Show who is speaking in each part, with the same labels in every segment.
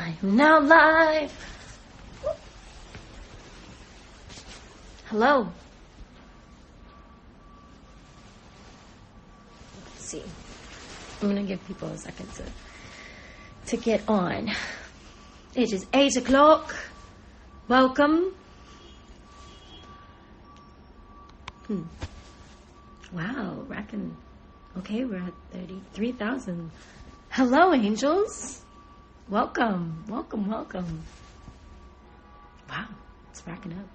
Speaker 1: I am now live. Hello. Let's see. I'm gonna give people a second to get on. It is 8 o'clock. Welcome. Wow, racking. Okay, we're at 33,000. Hello, angels. Welcome. Wow, it's racking up.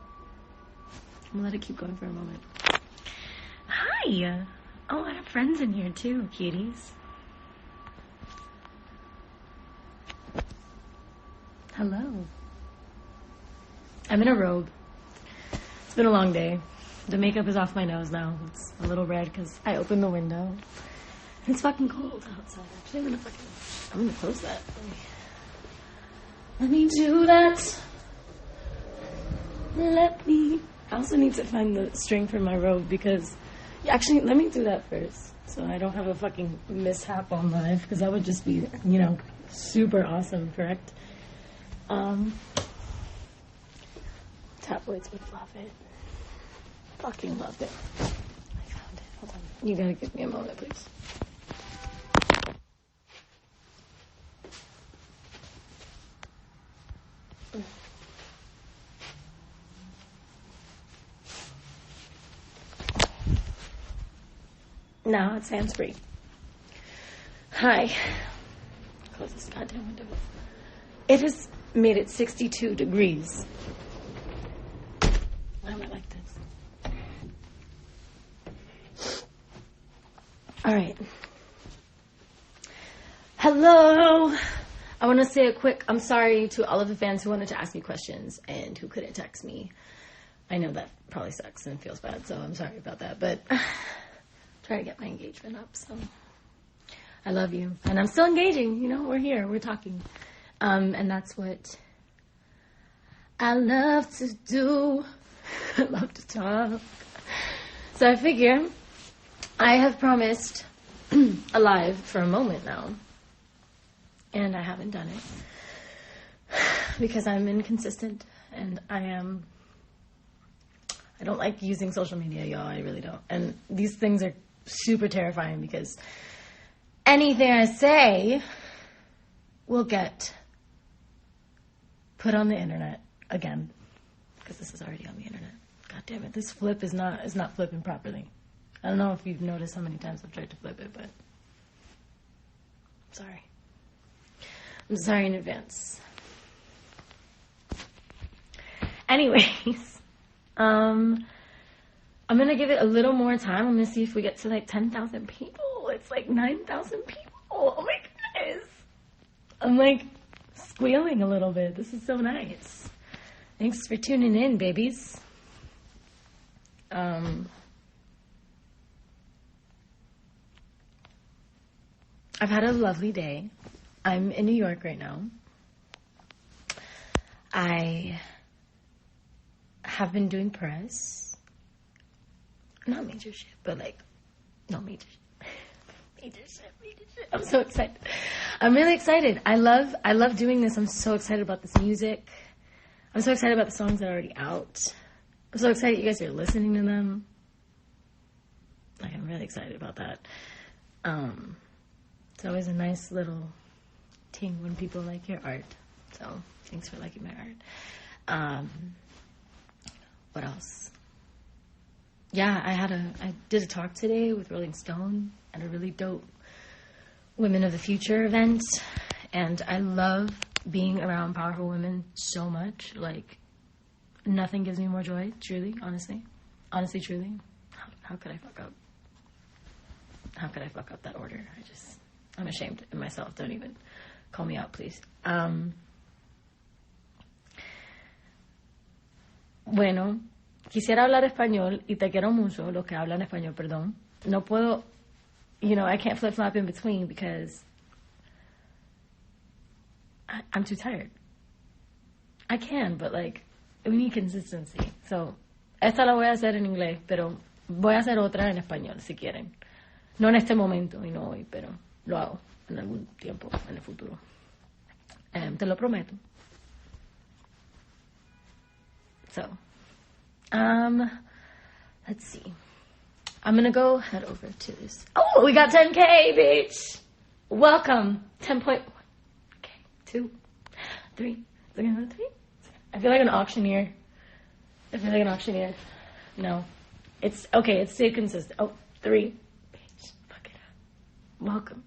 Speaker 1: I'm gonna let it keep going for a moment. Hi. Oh, I have friends in here too, cuties. Hello. I'm in a robe. It's been a long day. The makeup is off my nose now. It's a little red because I opened the window. It's fucking cold outside. Actually, I'm gonna close that. Let me do that. I also need to find the string for my robe because... Actually, let me do that first. So I don't have a fucking mishap on live because that would just be, super awesome, correct? Tabloids would love it. Fucking love it. I found it. Hold on. You gotta give me a moment, please. Now it's hands-free. Hi. Close this goddamn window. It has made it 62 degrees. Why am I like this? All right. Hello. I want to say a quick I'm sorry to all of the fans who wanted to ask me questions and who couldn't text me. I know that probably sucks and feels bad, so I'm sorry about that. But try to get my engagement up, so I love you. And I'm still engaging, we're here, we're talking. And that's what I love to do. I love to talk. So I figure I have promised a live for a moment now. And I haven't done it. Because I'm inconsistent. And I don't like using social media, y'all. I really don't. And these things are super terrifying because anything I say will get put on the internet again. Because this is already on the internet. God damn it. This flip is not flipping properly. I don't know if you've noticed how many times I've tried to flip it, but sorry. I'm sorry in advance. Anyways, I'm going to give it a little more time. I'm going to see if we get to 10,000 people. It's 9,000 people. Oh my goodness. I'm squealing a little bit. This is so nice. Thanks for tuning in, babies. I've had a lovely day. I'm in New York right now. I have been doing press. Not major shit, but no major shit. Major shit. I'm so excited. I'm really excited. I love doing this. I'm so excited about this music. I'm so excited about the songs that are already out. I'm so excited you guys are listening to them. I'm really excited about that. It's always a nice little ting when people like your art. So thanks for liking my art. What else? Yeah, I did a talk today with Rolling Stone at a really dope Women of the Future event. And I love being around powerful women so much. Nothing gives me more joy, truly, honestly. Honestly, truly. How could I fuck up? How could I fuck up that order? I'm ashamed of myself. Don't even call me out, please. Bueno, quisiera hablar español y te quiero mucho, los que hablan español, perdón. No puedo, I can't flip-flop in between because I'm too tired. I can, but we need consistency. So, esta la voy a hacer en inglés, pero voy a hacer otra en español, si quieren. No en este momento y no hoy, pero lo hago en algún tiempo, en el futuro. Te lo prometo. So, let's see. I'm gonna go head over to this. Oh, we got 10K, bitch! Welcome. 10.1. Okay, 2, 3. Is it gonna go 3? I feel like an auctioneer. No. It's okay, it's stayed consistent. Oh, 3. Bitch, fuck it up. Welcome.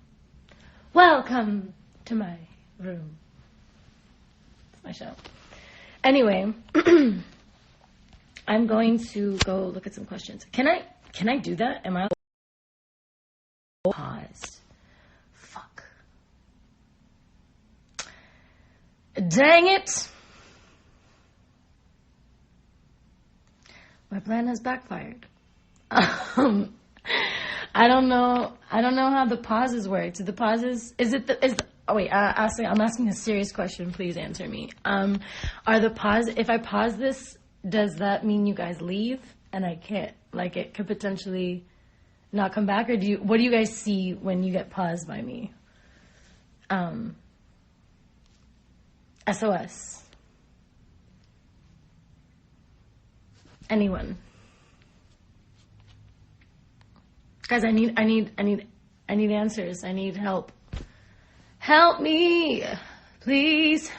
Speaker 1: Welcome to my room. It's my show. Anyway, I'm going to go look at some questions. Can I do that? Am I paused? Fuck. Dang it. My plan has backfired. I don't know how the pauses work. Do the pauses, honestly, I'm asking a serious question. Please answer me. If I pause this, does that mean you guys leave and I can't, like, it could potentially not come back? Or what do you guys see when you get paused by me? SOS. Anyone? Guys, I need answers. I need help. Help me, please.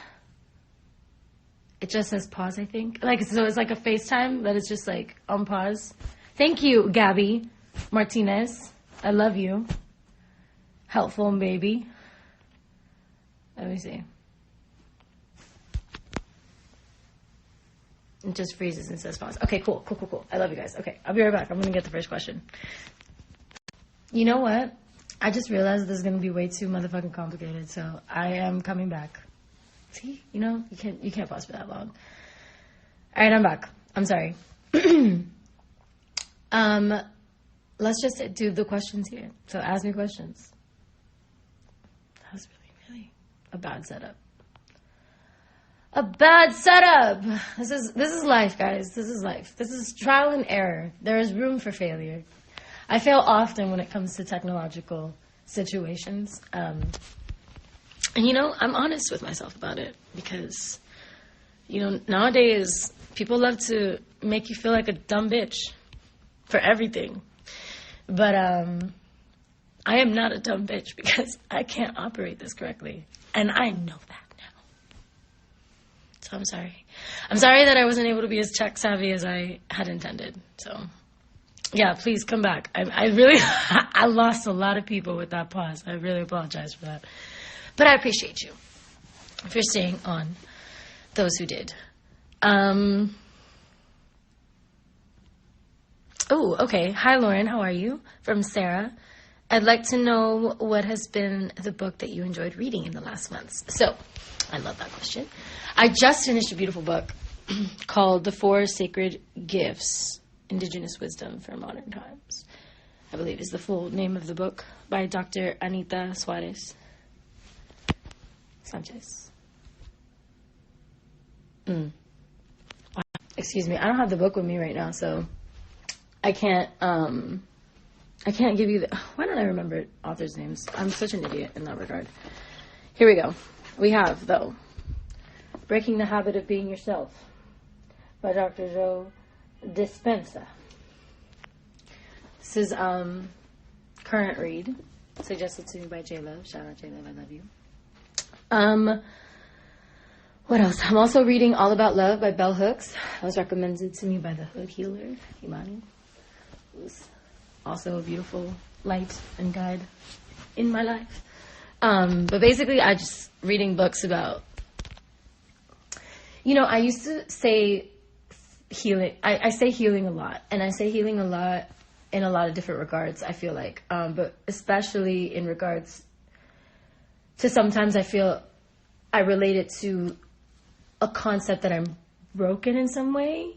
Speaker 1: It just says pause, I think. So it's like a FaceTime that is just like on pause. Thank you, Gabby Martinez. I love you. Helpful baby. Let me see. It just freezes and says pause. Okay, cool. I love you guys. Okay, I'll be right back. I'm going to get the first question. You know what? I just realized this is going to be way too motherfucking complicated, so I am coming back. See? You can't pause for that long. All right, I'm back. I'm sorry. Let's just do the questions here. So ask me questions. That was really a bad setup. A bad setup. This is life, guys. This is life. This is trial and error. There is room for failure. I fail often when it comes to technological situations. And, I'm honest with myself about it because, nowadays people love to make you feel like a dumb bitch for everything. But I am not a dumb bitch because I can't operate this correctly. And I know that. So I'm sorry. I'm sorry that I wasn't able to be as tech savvy as I had intended. So, yeah, please come back. I really, I lost a lot of people with that pause. I really apologize for that. But I appreciate you for staying on, those who did. Oh, okay. Hi, Lauren. How are you? From Sarah. I'd like to know what has been the book that you enjoyed reading in the last months. So, I love that question. I just finished a beautiful book called The Four Sacred Gifts, Indigenous Wisdom for Modern Times, I believe is the full name of the book, by Dr. Anita Sanchez. Excuse me, I don't have the book with me right now, so I can't give you why don't I remember authors' names? I'm such an idiot in that regard. Here we go. We have, though, Breaking the Habit of Being Yourself by Dr. Joe Dispenza. This is current read, suggested to me by J-Love. Shout out J-Love, I love you. What else? I'm also reading All About Love by Bell Hooks. It was recommended to me by the Hood Healer, Imani, who's also a beautiful light and guide in my life. But basically, I just reading books about, I used to say healing. I say healing a lot, and I say healing a lot in a lot of different regards, I feel like. But especially in regards to sometimes I feel I relate it to a concept that I'm broken in some way,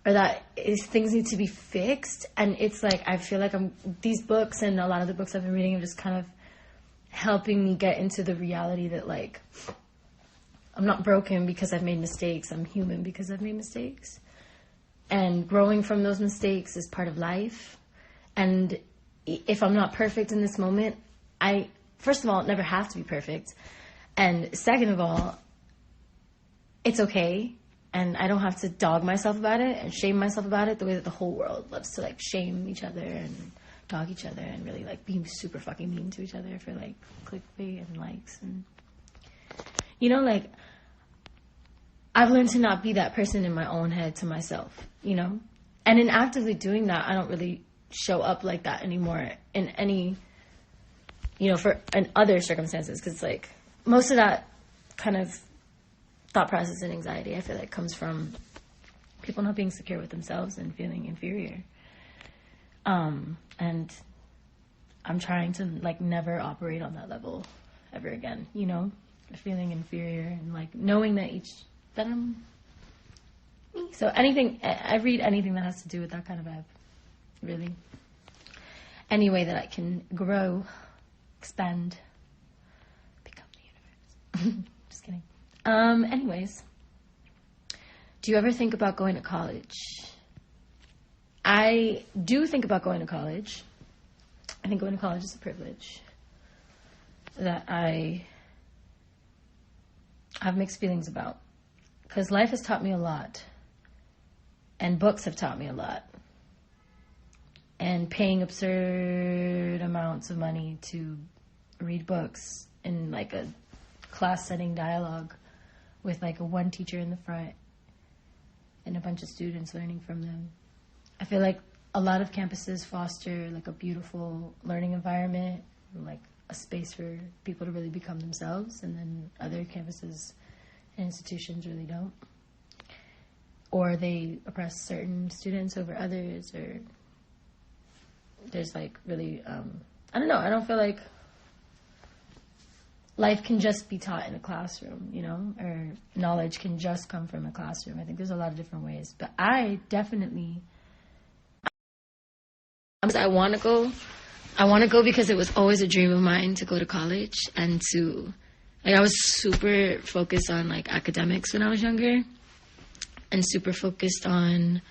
Speaker 1: or that things need to be fixed. And it's like, I feel like these books and a lot of the books I've been reading are just kind of helping me get into the reality that, like, I'm not broken because I've made mistakes. I'm human because I've made mistakes. And growing from those mistakes is part of life. And if I'm not perfect in this moment, I, first of all, never have to be perfect. And second of all, it's okay. And I don't have to dog myself about it and shame myself about it the way that the whole world loves to like shame each other and dog each other and really like be super fucking mean to each other for like clickbait and likes. And you know, like, I've learned to not be that person in my own head to myself, you know? And in actively doing that, I don't really show up like that anymore in any, you know, in other circumstances. Because, like, most of that kind of thought process and anxiety, I feel like, comes from people not being secure with themselves and feeling inferior. And I'm trying to, like, never operate on that level ever again, you know? Feeling inferior and, like, knowing that I'm me. So I read anything that has to do with that kind of vibe, really. Any way that I can grow, expand, become the universe. Just kidding. Anyways, do you ever think about going to college? I do think about going to college. I think going to college is a privilege that I have mixed feelings about. Because life has taught me a lot. And books have taught me a lot. And paying absurd amounts of money to read books in like a class setting dialogue with like a one teacher in the front and a bunch of students learning from them. I feel like a lot of campuses foster like a beautiful learning environment, like a space for people to really become themselves, and then other campuses and institutions really don't. Or they oppress certain students over others, or there's like really, I don't know, I don't feel like life can just be taught in a classroom, you know, or knowledge can just come from a classroom. I think there's a lot of different ways. But I want to go because it was always a dream of mine to go to college and to, like, I was super focused on like academics when I was younger and super focused on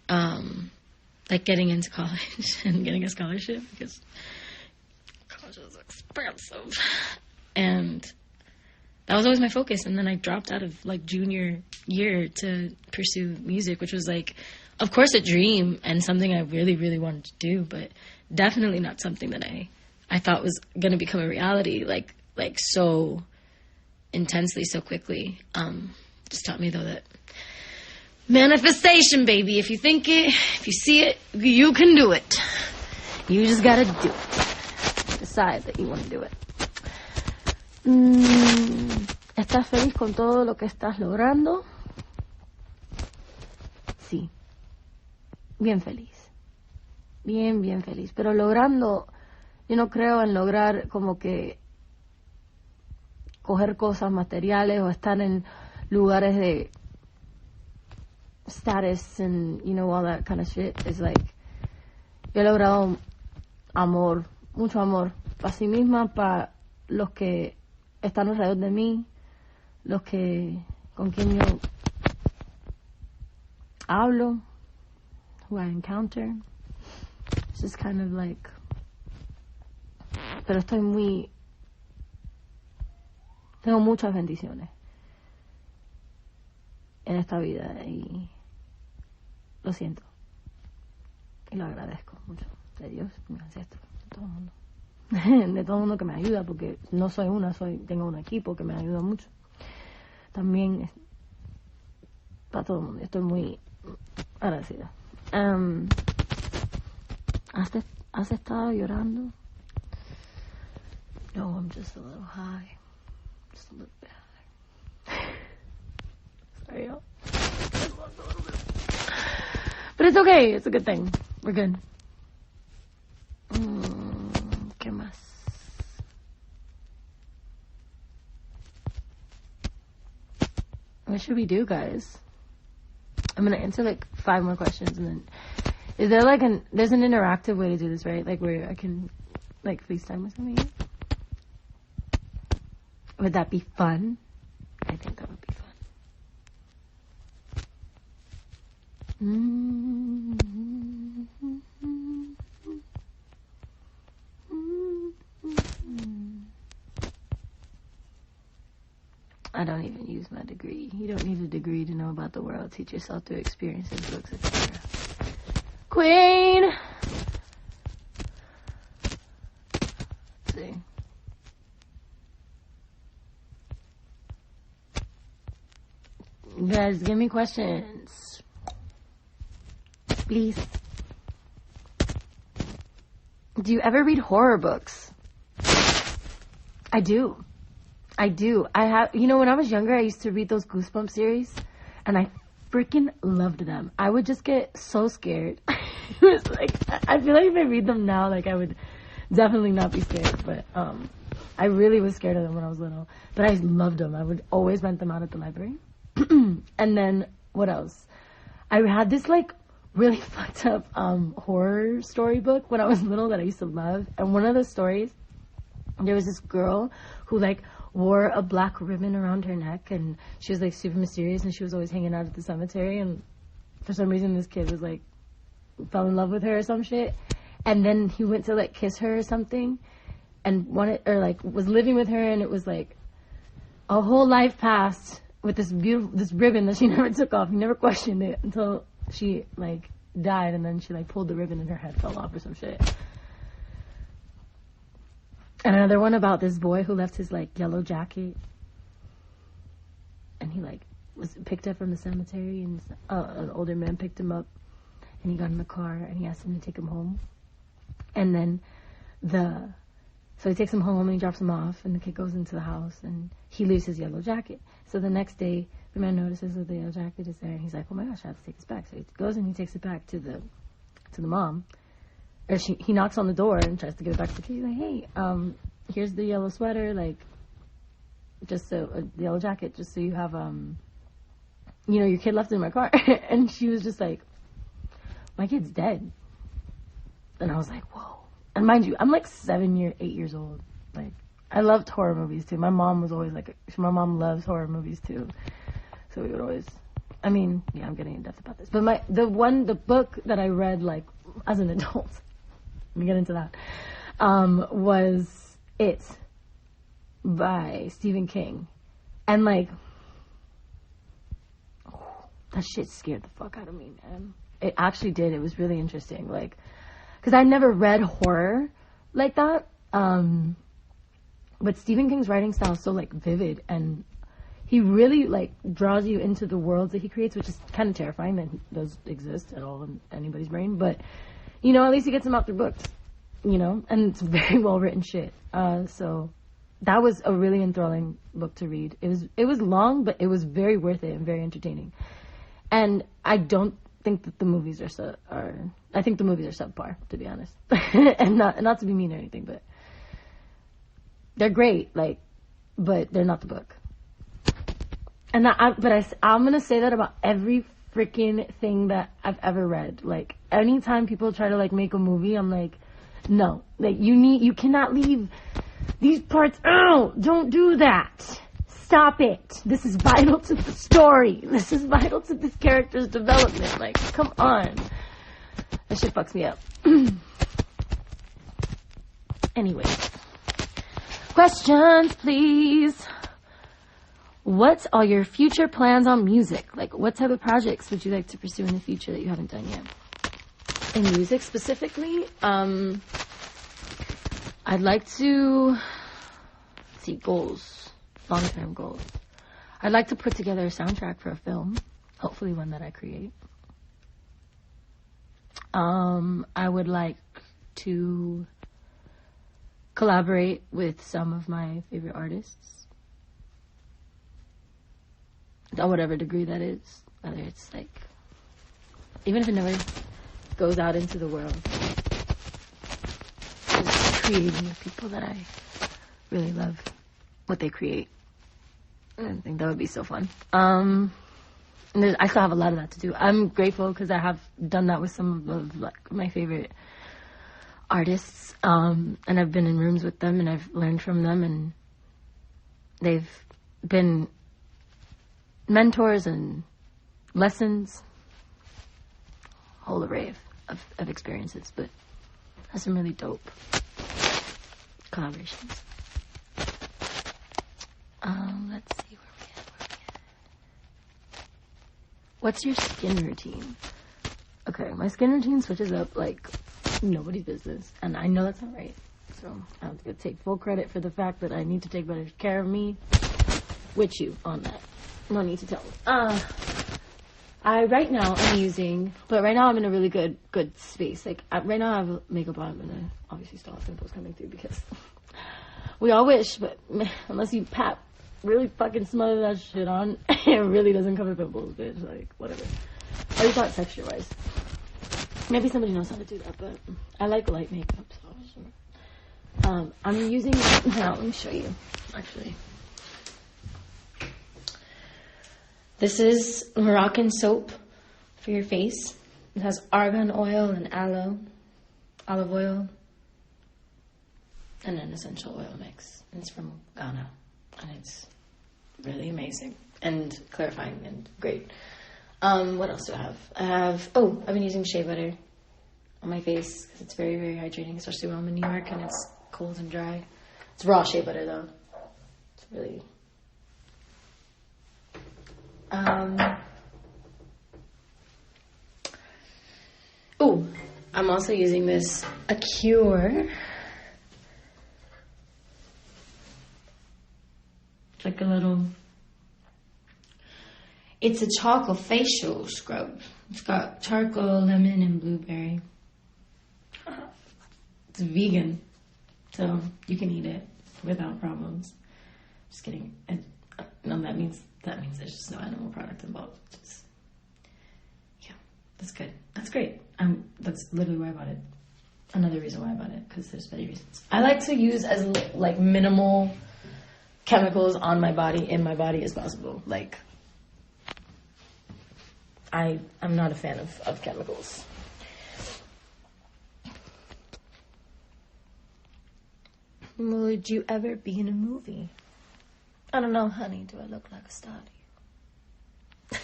Speaker 1: like getting into college and getting a scholarship because college was expensive. And that was always my focus. And then I dropped out of like junior year to pursue music, which was like, of course, a dream and something I really, really wanted to do, but definitely not something that I thought was going to become a reality like so intensely, so quickly. Just taught me, though, that manifestation, baby. If you think it, if you see it, you can do it. You just got to do it. Decide that you want to do it. ¿Estás feliz con todo lo que estás logrando? Sí. Bien feliz. Bien, bien feliz. Pero logrando, yo no creo en lograr como que coger cosas materiales o estar en lugares de status and, you know, all that kind of shit. It's like, yo he logrado amor, mucho amor, para sí misma, para los que están alrededor de mí, los que, con quien yo hablo, who I encounter. It's just kind of like, pero tengo muchas bendiciones en esta vida y lo siento y lo agradezco mucho de Dios, de mis ancestros, de todo el mundo. De todo el mundo que me ayuda, porque no soy una, tengo un equipo que me ayuda mucho. También para todo el mundo, estoy muy agradecida. ¿Has estado llorando? No, I'm just a little high. Just a little bit high. Sorry, y'all. But it's okay. It's a good thing. We're good. ¿Qué más? What should we do, guys? I'm going to answer like 5 more questions and then... Is there like there's an interactive way to do this, right? Like where I can like FaceTime with somebody? Would that be fun? I think that would be fun. I don't even use my degree. You don't need a degree to know about the world. Teach yourself through experiences, books, etc. Queen! Let's see. You guys, give me questions. Please. Do you ever read horror books? I do. I have, when I was younger, I used to read those Goosebumps series, and I freaking loved them. I would just get so scared. It was like, I feel like if I read them now, like, I would definitely not be scared, but, I really was scared of them when I was little, but I loved them. I would always rent them out at the library. And then, what else? I had this, like, really fucked up, horror storybook when I was little that I used to love, and one of the stories, there was this girl who, like, wore a black ribbon around her neck, and she was, like, super mysterious, and she was always hanging out at the cemetery, and for some reason this kid was, like, fell in love with her or some shit, and then he went to, like, kiss her or something, and was living with her, and it was, like, a whole life passed with this ribbon that she never took off. He never questioned it until she, like, died, and then she, like, pulled the ribbon and her head fell off or some shit. And another one about this boy who left his, like, yellow jacket. And he, like, was picked up from the cemetery. And an older man picked him up. And he got in the car. And he asked him to take him home. And then so he takes him home and he drops him off. And the kid goes into the house. And he leaves his yellow jacket. So the next day, the man notices that the yellow jacket is there. And he's like, oh my gosh, I have to take this back. So he goes and he takes it back to the mom. Or he knocks on the door and tries to give it back to the kid. He's like, hey, here's the yellow sweater, like, the yellow jacket, just so you have, your kid left it in my car. And she was just like, my kid's dead. And I was like, whoa. And mind you, I'm like 8 years old. Like, I loved horror movies too. My mom was always like, my mom loves horror movies too. So we would always, I'm getting in depth about this. But the book that I read, like, as an adult, let me get into that, was It by Stephen King. And, like, that shit scared the fuck out of me, man. It actually did. It was really interesting. Like, because I never read horror like that. But Stephen King's writing style is so, like, vivid, and he really, like, draws you into the worlds that he creates, which is kind of terrifying that he does exist at all in anybody's brain. But, at least he gets them out through books, and it's very well written shit. So that was a really enthralling book to read. It was long, but it was very worth it and very entertaining. And I don't think that the movies I think the movies are subpar, to be honest. And not to be mean or anything, but they're great, like, but they're not the book. And I'm gonna say that about every freaking thing that I've ever read. Like, anytime people try to, like, make a movie, I'm like, no, like, you cannot leave these parts out. Don't do that. Stop it. This is vital to the story. This is vital to this character's development. Like, come on. That shit fucks me up. Anyway. Questions, please. What are your future plans on music? Like, what type of projects would you like to pursue in the future that you haven't done yet? In music specifically, I'd like to see goals, long-term goals. I'd like to put together a soundtrack for a film, hopefully one that I create. I would like to collaborate with some of my favorite artists, at whatever degree that is, whether it's like, even if it never goes out into the world, just creating with people that I really love what they create. I think that would be so fun. And I still have a lot of that to do. I'm grateful because I have done that with some of like my favorite artists, and I've been in rooms with them and I've learned from them, and they've been mentors and lessons, whole array of experiences, but that's some really dope collaborations. Let's see where we What's your skin routine? Okay, my skin routine switches up like nobody's business, and I know that's not right. So I have to take full credit for the fact that I need to take better care of me with you on that. No need to tell me. Right now I'm in a really good space. Like right now I have makeup on, and I obviously still have pimples coming through because we all wish, but unless you really fucking smother that shit on, it really doesn't cover pimples, bitch. Like whatever. At least not texture wise. Maybe somebody knows how to do that, but I like light makeup, so I'm using now. Let me show you. Actually, this is Moroccan soap for your face. It has argan oil and olive oil, and an essential oil mix. It's from Ghana, and it's really amazing and clarifying and great. What else do I have? I've been using shea butter on my face because it's very, very hydrating, especially when I'm in New York and it's cold and dry. It's raw shea butter though. It's really. I'm also using this Acure. It's like it's a charcoal facial scrub. It's got charcoal, lemon, and blueberry. It's vegan, so you can eat it without problems. Just kidding. No, that means there's just no animal product involved. Yeah, that's good. That's great. That's literally why I bought it. Another reason why I bought it, because there's many reasons. I like to use as minimal chemicals in my body as possible. Like, I'm not a fan of chemicals. Would you ever be in a movie? I don't know, honey. Do I look like a star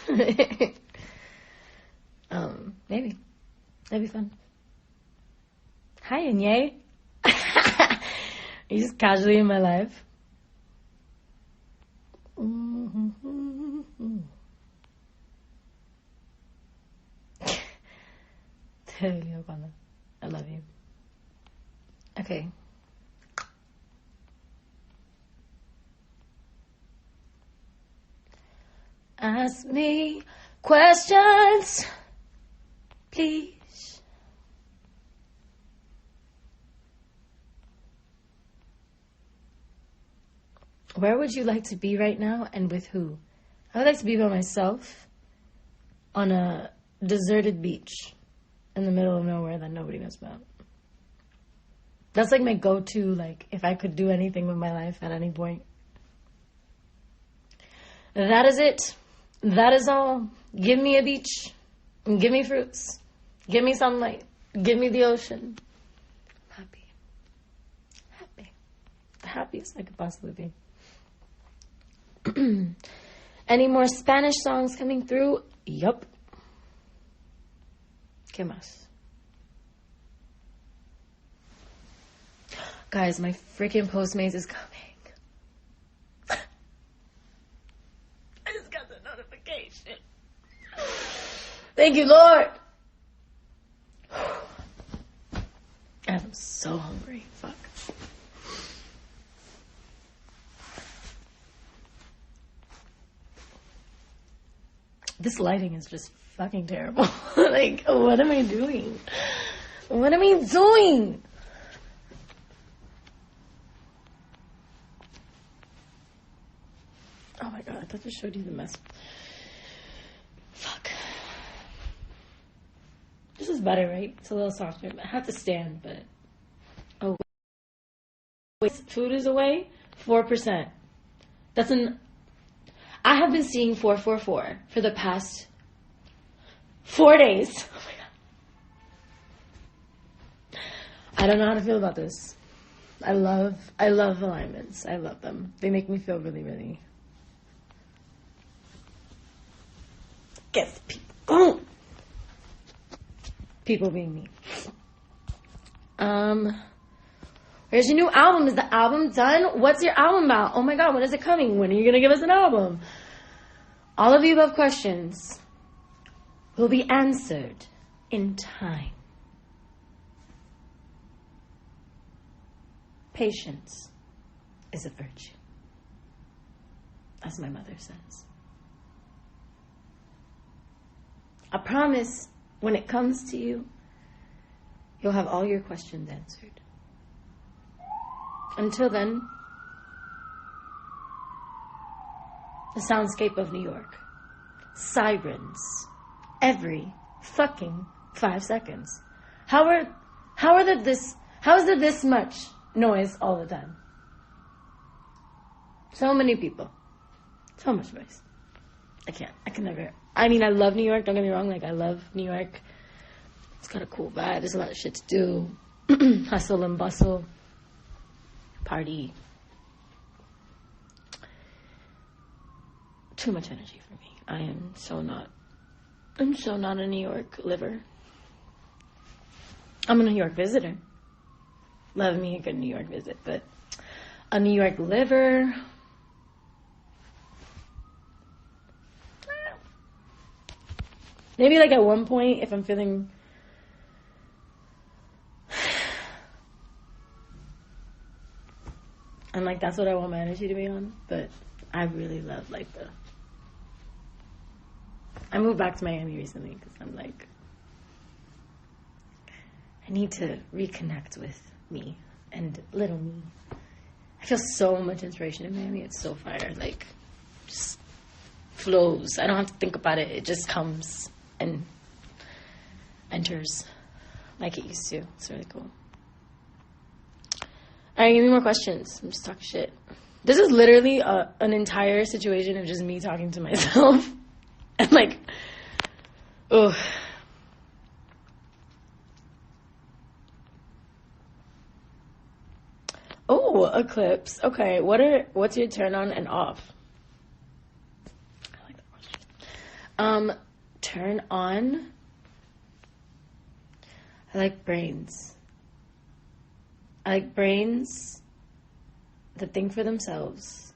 Speaker 1: to you? Maybe. That'd be fun. Hi, Anye. Are you just casually in my life? I love you. Okay. Ask me questions, please. Where would you like to be right now and with who? I would like to be by myself on a deserted beach in the middle of nowhere that nobody knows about. That's like my go-to, like, if I could do anything with my life at any point. That is it. That is all. Give me a beach. Give me fruits. Give me sunlight. Give me the ocean. I'm happy. Happy. The happiest I could possibly be. Any more Spanish songs coming through? Yup. ¿Qué más? Guys, my freaking Postmates is coming. I just got the notification. Thank you, Lord. I'm so hungry. Fuck. This lighting is just fucking terrible. Like, what am I doing? What am I doing? Oh my god, I thought I showed you the mess. Fuck. This is better, right? It's a little softer. I have to stand, but... Oh, wait. Food is away? 4%. That's an... I have been seeing 444 for the past 4 days. Oh my god. I don't know how to feel about this. I love alignments. I love them. They make me feel really, really... Guess people. People being me. Where's your new album? Is the album done? What's your album about? Oh my god, when is it coming? When are you gonna give us an album? All of you above questions. will be answered in time. Patience is a virtue, as my mother says. I promise when it comes to you, you'll have all your questions answered. Until then, the soundscape of New York. Sirens. Every fucking 5 seconds. How is there this much noise all the time? So many people. So much noise. I can never. I mean, I love New York, don't get me wrong. Like, I love New York. It's got a cool vibe. There's a lot of shit to do. Hustle and bustle. Party. Too much energy for me. I'm so not a New York liver. I'm a New York visitor. Love me a good New York visit, but a New York liver. Maybe like at one point if I'm feeling and like that's what I want my energy to be on, but I really love like I moved back to Miami recently because I'm like, I need to reconnect with me and little me. I feel so much inspiration in Miami. It's so fire. Like, just flows. I don't have to think about it. It just comes and enters like it used to. It's really cool. All right, give me more questions. I'm just talking shit. This is literally an entire situation of just me talking to myself. And like, oh. Oh, eclipse. Okay, what's your turn on and off? I like that question. Turn on. I like brains. I like brains that think for themselves.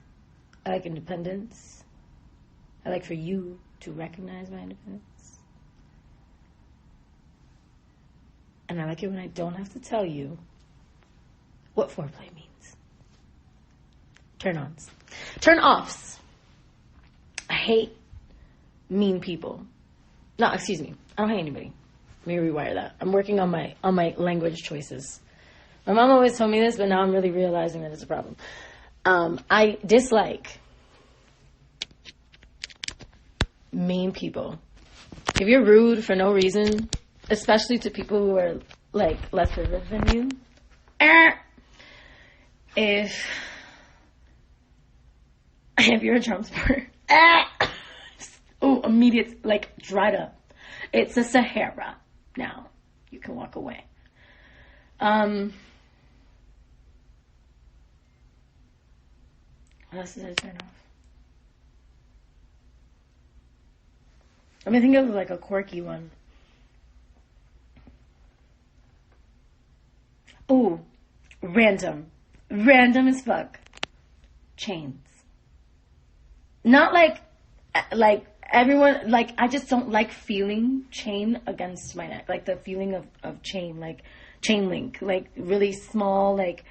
Speaker 1: I like independence. I like for you to recognize my independence. And I like it when I don't have to tell you what foreplay means. Turn-ons. Turn-offs. I hate mean people. No, excuse me. I don't hate anybody. Let me rewire that. I'm working on my language choices. My mom always told me this, but now I'm really realizing that it's a problem. I dislike mean people. If you're rude for no reason, especially to people who are like less privileged than you, if you're a Trump supporter, immediate, like, dried up. It's a Sahara now. You can walk away. What else did I turn off? I'm gonna think of like a quirky one. Oh, random as fuck. Chains. Not like everyone, like, I just don't like feeling chain against my neck. Like the feeling of chain, like chain link, like really small, like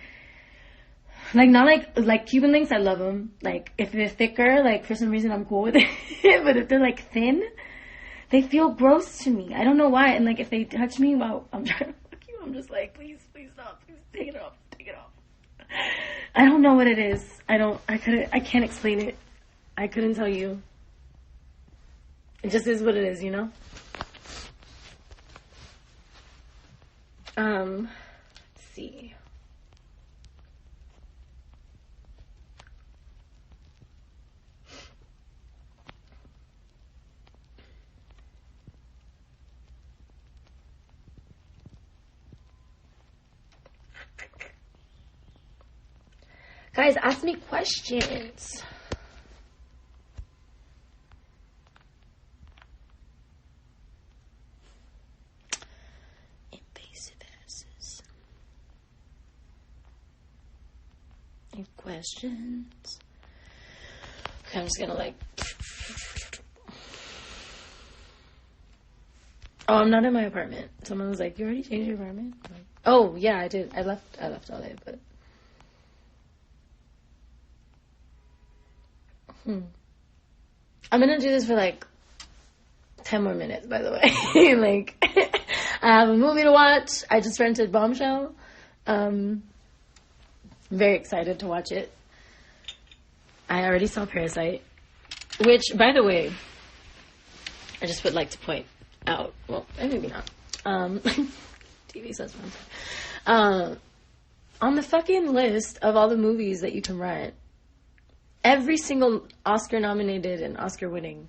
Speaker 1: not like Cuban links. I love them. Like if they're thicker, like for some reason I'm cool with it. But if they're like thin, they feel gross to me. I don't know why. And like if they touch me while I'm trying to fuck you, I'm just like, please stop. Please take it off. I don't know what it is. I can't explain it. I couldn't tell you. It just is what it is, you know? Let's see. Guys, ask me questions. Invasive asses. Any questions? Okay, I'm just gonna like. Oh, I'm not in my apartment. Someone was like, "You already changed your apartment?" I'm like, oh yeah, I did. I left LA, but I'm gonna do this for like 10 more minutes, by the way. Like, I have a movie to watch. I just rented Bombshell. I'm very excited to watch it. I already saw Parasite, which, by the way, I just would like to point out. Well, maybe not. TV says one. On the fucking list of all the movies that you can rent, every single Oscar nominated and Oscar winning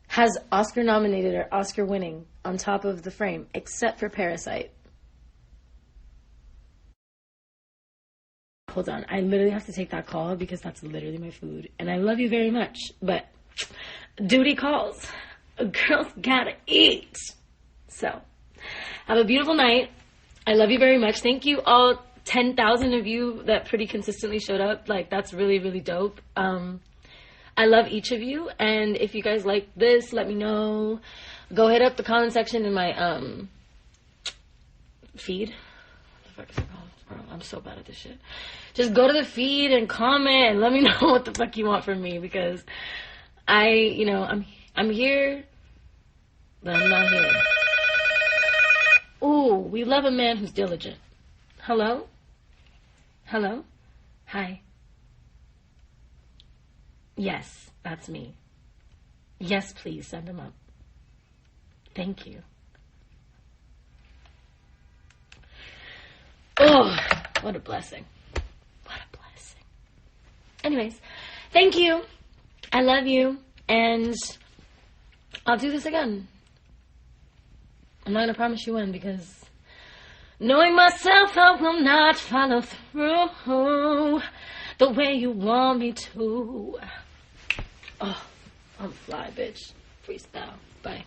Speaker 1: has Oscar nominated or Oscar winning on top of the frame, except for Parasite. Hold on, I literally have to take that call because that's literally my food. And I love you very much, but duty calls. A girl's gotta eat. So, have a beautiful night. I love you very much. Thank you all 10,000 of you that pretty consistently showed up. Like, that's really, really dope. I love each of you, and if you guys like this, let me know. Go hit up the comment section in my feed. What the fuck is it called? Bro, I'm so bad at this shit. Just go to the feed and comment and let me know what the fuck you want from me, because I'm here, but I'm not here. Ooh, we love a man who's diligent. Hello? Hello? Hi. Yes, that's me. Yes, please, send him up. Thank you. Oh, what a blessing. What a blessing. Anyways, thank you. I love you. And I'll do this again. I'm not going to promise you when, because knowing myself, I will not follow through the way you want me to. Oh, I'm fly, bitch. Freestyle. Bye.